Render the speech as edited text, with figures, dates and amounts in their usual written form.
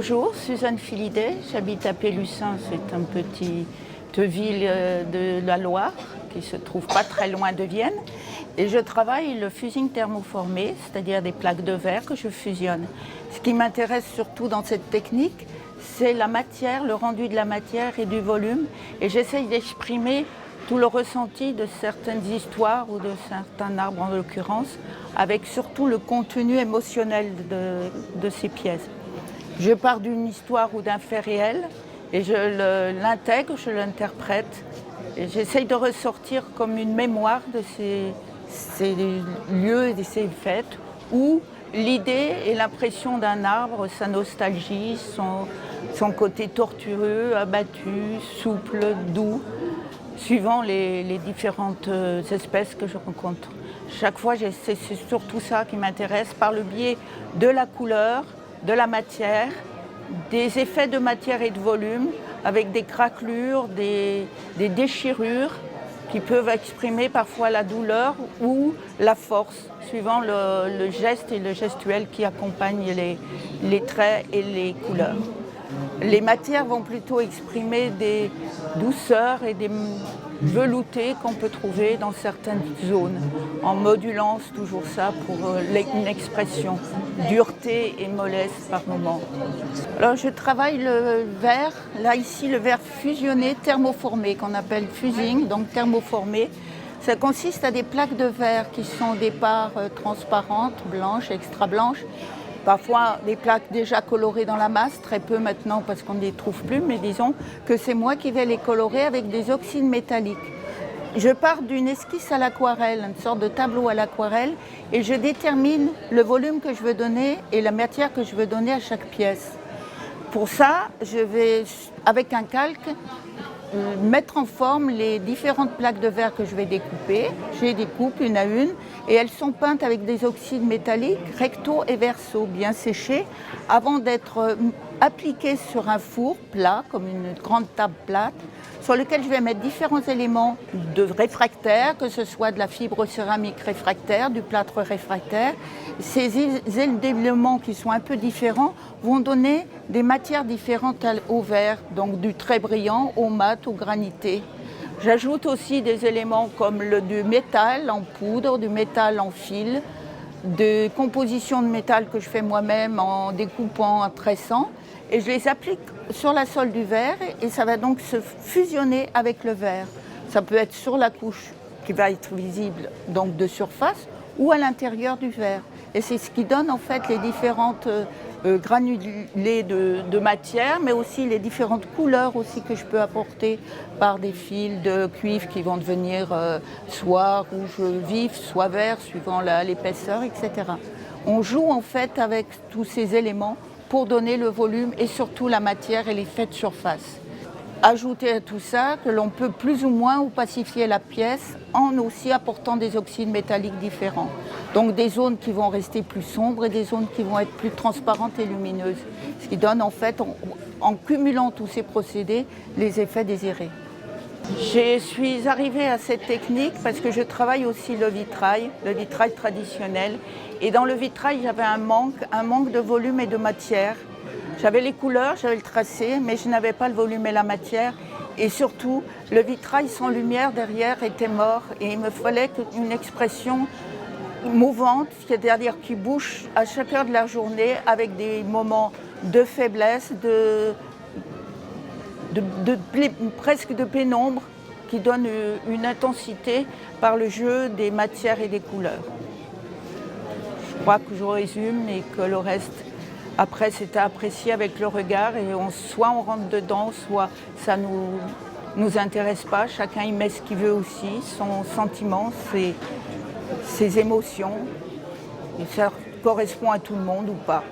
Bonjour, Suzanne Philidet, j'habite à Pélussin, c'est une petite ville de la Loire qui se trouve pas très loin de Vienne. Et je travaille le fusing thermoformé, c'est-à-dire des plaques de verre que je fusionne. Ce qui m'intéresse surtout dans cette technique, c'est la matière, le rendu de la matière et du volume. Et j'essaye d'exprimer tout le ressenti de certaines histoires ou de certains arbres en l'occurrence, avec surtout le contenu émotionnel de ces pièces. Je pars d'une histoire ou d'un fait réel et je l'intègre, je l'interprète et j'essaye de ressortir comme une mémoire de ces lieux et de ces fêtes où l'idée et l'impression d'un arbre, sa nostalgie, son côté tortueux, abattu, souple, doux, suivant les différentes espèces que je rencontre. Chaque fois, c'est surtout ça qui m'intéresse, par le biais de la couleur, de la matière, des effets de matière et de volume, avec des craquelures, des déchirures qui peuvent exprimer parfois la douleur ou la force, suivant le geste et le gestuel qui accompagnent les traits et les couleurs. Les matières vont plutôt exprimer des douceurs et des veloutés qu'on peut trouver dans certaines zones, en modulant toujours ça pour une expression, dureté et mollesse par moment. Alors je travaille le verre, là ici le verre fusionné thermoformé qu'on appelle fusing, donc thermoformé. Ça consiste à des plaques de verre qui sont au départ transparentes, blanches, extra blanches. Parfois des plaques déjà colorées dans la masse, très peu maintenant parce qu'on ne les trouve plus, mais disons que c'est moi qui vais les colorer avec des oxydes métalliques. Je pars d'une esquisse à l'aquarelle, une sorte de tableau à l'aquarelle, et je détermine le volume que je veux donner et la matière que je veux donner à chaque pièce. Pour ça, je vais, avec un calque, mettre en forme les différentes plaques de verre que je vais découper. Je les découpe une à une et elles sont peintes avec des oxydes métalliques recto et verso, bien séchés, avant d'être appliquées sur un four plat, comme une grande table plate, sur lequel je vais mettre différents éléments de réfractaire, que ce soit de la fibre céramique réfractaire, du plâtre réfractaire. Ces éléments qui sont un peu différents vont donner des matières différentes au verre, donc du très brillant au mat, au granité. J'ajoute aussi des éléments comme du métal en poudre, du métal en fil, de compositions de métal que je fais moi-même en découpant, en tressant, et je les applique sur la sole du verre et ça va donc se fusionner avec le verre. Ça peut être sur la couche qui va être visible donc de surface ou à l'intérieur du verre. Et c'est ce qui donne en fait les différentes granulés de matière, mais aussi les différentes couleurs aussi que je peux apporter par des fils de cuivre qui vont devenir soit rouge vif, soit vert, suivant l'épaisseur, etc. On joue en fait avec tous ces éléments pour donner le volume et surtout la matière et l'effet de surface. Ajouter à tout ça que l'on peut plus ou moins opacifier la pièce en aussi apportant des oxydes métalliques différents. Donc des zones qui vont rester plus sombres et des zones qui vont être plus transparentes et lumineuses. Ce qui donne en fait, en cumulant tous ces procédés, les effets désirés. Je suis arrivée à cette technique parce que je travaille aussi le vitrail traditionnel. Et dans le vitrail, j'avais un manque de volume et de matière. J'avais les couleurs, j'avais le tracé, mais je n'avais pas le volume et la matière. Et surtout, le vitrail sans lumière derrière était mort. Et il me fallait une expression mouvante, c'est-à-dire qui bouge à chaque heure de la journée avec des moments de faiblesse, presque de pénombre, qui donne une intensité par le jeu des matières et des couleurs. Je crois que je résume et que le reste, après, c'est à apprécier avec le regard et soit on rentre dedans, soit ça nous intéresse pas. Chacun y met ce qu'il veut aussi, son sentiment, ses émotions. Et ça correspond à tout le monde ou pas.